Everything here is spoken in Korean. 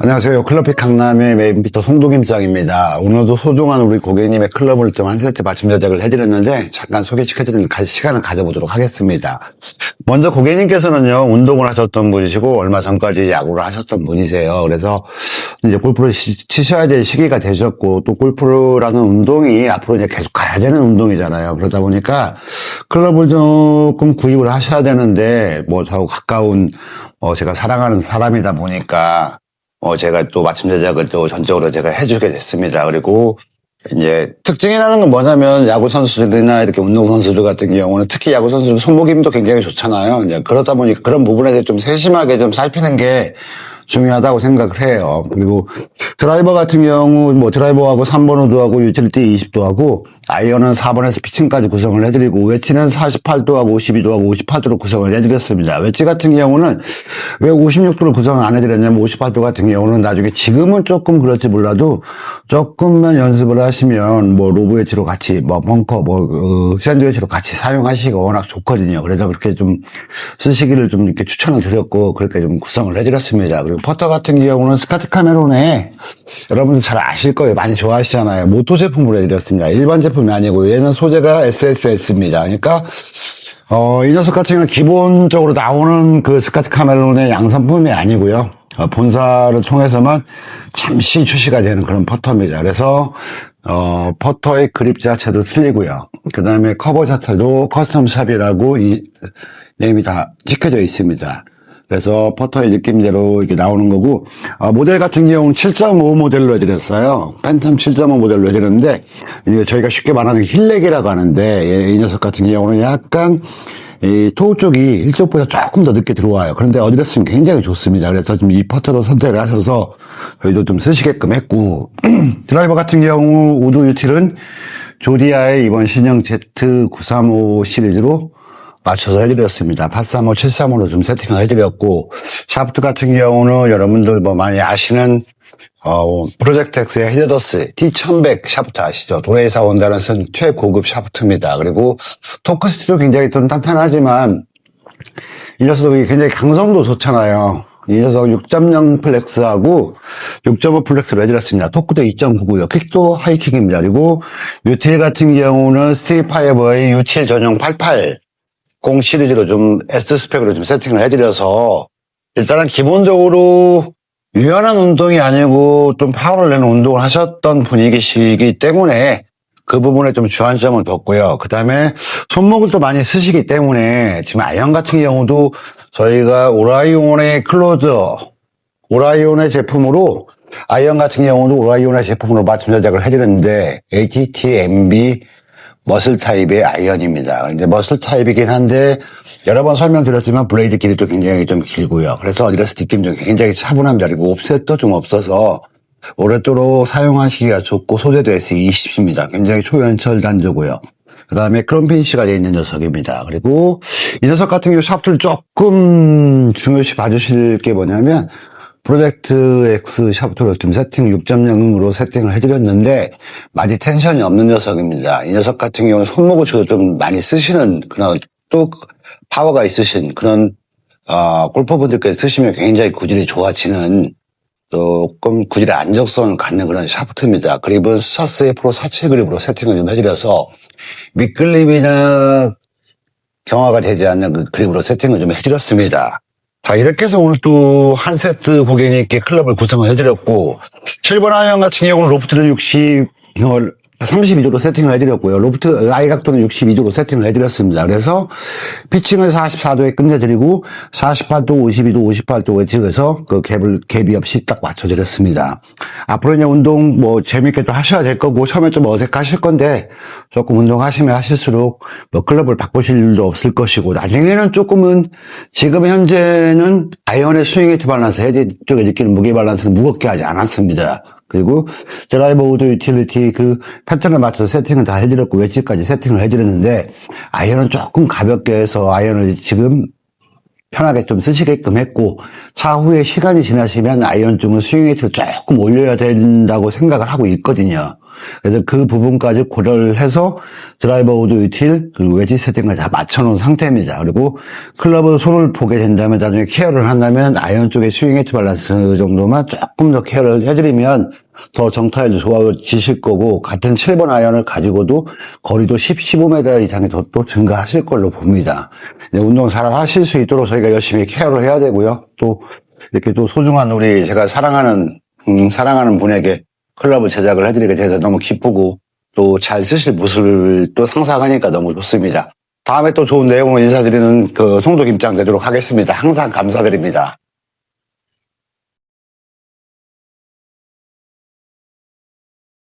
안녕하세요. 클럽픽 강남의 메인비터 송도김장입니다. 오늘도 소중한 우리 고객님의 클럽을 좀 한 세트 맞춤 제작을 해드렸는데 잠깐 소개시켜드리는 시간을 가져보도록 하겠습니다. 먼저 고객님께서는요, 운동을 하셨던 분이시고 얼마 전까지 야구를 하셨던 분이세요. 그래서 이제 골프를 치셔야 될 시기가 되셨고, 또 골프라는 운동이 앞으로 이제 계속 가야 되는 운동이잖아요. 그러다 보니까 클럽을 조금 구입을 하셔야 되는데, 저하고 가까운, 제가 사랑하는 사람이다 보니까, 제가 또 맞춤 제작을 또 전적으로 제가 해주게 됐습니다. 그리고 이제 특징이라는 건 뭐냐면 야구 선수들이나 이렇게 운동 선수들 같은 경우는 특히 야구 선수들 손목 힘도 굉장히 좋잖아요. 이제 그러다 보니까 그런 부분에 대해 좀 세심하게 좀 살피는 게 중요하다고 생각을 해요. 그리고 드라이버 같은 경우 드라이버하고 3번 우드하고 유틸리티 20도 하고 아이언은 4번에서 피칭까지 구성을 해드리고 웨지는 48도하고 52도하고 58도로 구성을 해드렸습니다. 웨지 같은 경우는 왜 56도를 구성을 안 해드렸냐면 58도 같은 경우는 나중에 지금은 조금 그럴지 몰라도 조금만 연습을 하시면 로브 웨지로 같이 벙커 샌드 웨지로 같이 사용하시기가 워낙 좋거든요. 그래서 그렇게 좀 쓰시기를 좀 이렇게 추천을 드렸고 그렇게 좀 구성을 해드렸습니다. 그리고 퍼터 같은 경우는 스카트 카메론에 여러분들 잘 아실 거예요. 많이 좋아하시잖아요. 모토 제품으로 해드렸습니다. 일반 제품이 아니고 얘는 소재가 SSS입니다. 그러니까 이 녀석 같은 경우는 기본적으로 나오는 그 스카트 카메론의 양산품이 아니고요. 본사를 통해서만 잠시 출시가 되는 그런 퍼터입니다. 그래서 퍼터의 그립 자체도 틀리고요. 그 다음에 커버 자체도 커스텀 샵이라고 이 네임이 다 찍혀져 있습니다. 그래서 퍼터의 느낌대로 이렇게 나오는 거고, 모델 같은 경우는 7.5 모델로 해드렸어요. 팬텀 7.5 모델로 해드렸는데, 이게 저희가 쉽게 말하는 힐렉이라고 하는데, 이 녀석 같은 경우는 약간, 토우 쪽이 일쪽보다 조금 더 늦게 들어와요. 그런데 어디다 쓰면 굉장히 좋습니다. 그래서 좀 이 퍼터로 선택을 하셔서 저희도 좀 쓰시게끔 했고, 드라이버 같은 경우 우드 유틸은 조디아의 이번 신형 Z935 시리즈로 맞춰서 해드렸습니다. 835, 735로 좀 세팅을 해드렸고, 샤프트 같은 경우는 여러분들 많이 아시는, 프로젝트X의 헤저더스 T1100 샤프트 아시죠? 도레이사 원단을 쓴 최고급 샤프트입니다. 그리고 토크스티도 굉장히 좀 탄탄하지만, 이 녀석이 굉장히 강성도 좋잖아요. 이 녀석 6.0 플렉스하고 6.5 플렉스로 해드렸습니다. 토크도 2.9고요. 킥도 하이킥입니다. 그리고 유틸 같은 경우는 스트릿파이버의 U7 전용 88. 공 시리즈로 좀 S 스펙으로 좀 세팅을 해드려서 일단은 기본적으로 유연한 운동이 아니고 좀 파워를 내는 운동을 하셨던 분이시기 때문에 그 부분에 좀 주안점을 뒀고요. 그 다음에 손목을 또 많이 쓰시기 때문에 지금 아이언 같은 경우도 저희가 오라이온의 오라이온의 제품으로 아이언 같은 경우도 오라이온의 제품으로 맞춤 제작을 해드렸는데 HTMB 머슬 타입의 아이언입니다. 이제 머슬 타입이긴 한데 여러 번 설명드렸지만 블레이드 길이도 굉장히 좀 길고요. 그래서 어디서 느낌 좀 굉장히 차분합니다. 그리고 옵셋도 좀 없어서 오랫도록 사용하시기가 좋고 소재도 S20입니다. 굉장히 초연철 단조고요. 그 다음에 크롬 피니쉬가 되어 있는 녀석입니다. 그리고 이 녀석 같은 경우 샤프트를 조금 중요시 봐주실 게 뭐냐면 프로젝트 X 샤프트로 좀 세팅 6.0으로 세팅을 해드렸는데 많이 텐션이 없는 녀석입니다. 이 녀석 같은 경우는 손목을 좀 많이 쓰시는 그런 또 파워가 있으신 그런 골퍼분들께서 쓰시면 굉장히 구질이 좋아지는 조금 구질의 안정성을 갖는 그런 샤프트입니다. 그립은 수사스의 프로 47 그립으로 세팅을 좀 해드려서 밑그립이나 경화가 되지 않는 그 그립으로 세팅을 좀 해드렸습니다. 자, 이렇게 해서 오늘 또 한 세트 고객님께 클럽을 구성을 해드렸고, 7번 아이언 같은 경우는 로프트는 32도로 세팅을 해드렸고요. 로프트 라이 각도는 62도로 세팅을 해드렸습니다. 그래서 피칭을 44도에 끝내드리고 48도, 52도, 58도 웨지에서 그 갭이 없이 딱 맞춰드렸습니다. 앞으로 이제 운동 재밌게 또 하셔야 될 거고 처음에 좀 어색하실 건데 조금 운동하시면 하실수록 클럽을 바꾸실 일도 없을 것이고 나중에는 조금은 지금 현재는 아이언의 스윙 웨이트 밸런스 헤드 쪽에 느끼는 무게 밸런스는 무겁게 하지 않았습니다. 그리고 드라이버 우드 유틸리티 그 패턴을 맞춰서 세팅을 다 해드렸고 웨지까지 세팅을 해드렸는데 아이언은 조금 가볍게 해서 아이언을 지금 편하게 좀 쓰시게끔 했고 차후에 시간이 지나시면 아이언 쪽은 스윙 웨이트를 조금 올려야 된다고 생각을 하고 있거든요. 그래서 그 부분까지 고려를 해서 드라이버 우드 유틸 그리고 웨지 세팅까지 다 맞춰놓은 상태입니다. 그리고 클럽을 손을 보게 된다면 나중에 케어를 한다면 아이언 쪽의 스윙 웨이트 밸런스 정도만 조금 더 케어를 해드리면 더 정타율도 좋아지실 거고, 같은 7번 아이언을 가지고도 거리도 15m 이상이 또 증가하실 걸로 봅니다. 운동 잘 하실 수 있도록 저희가 열심히 케어를 해야 되고요. 또 이렇게 또 소중한 우리 제가 사랑하는 분에게 클럽을 제작을 해드리게 돼서 너무 기쁘고, 또 잘 쓰실 모습을 또 상상하니까 너무 좋습니다. 다음에 또 좋은 내용을 인사드리는 송도 김장 되도록 하겠습니다. 항상 감사드립니다.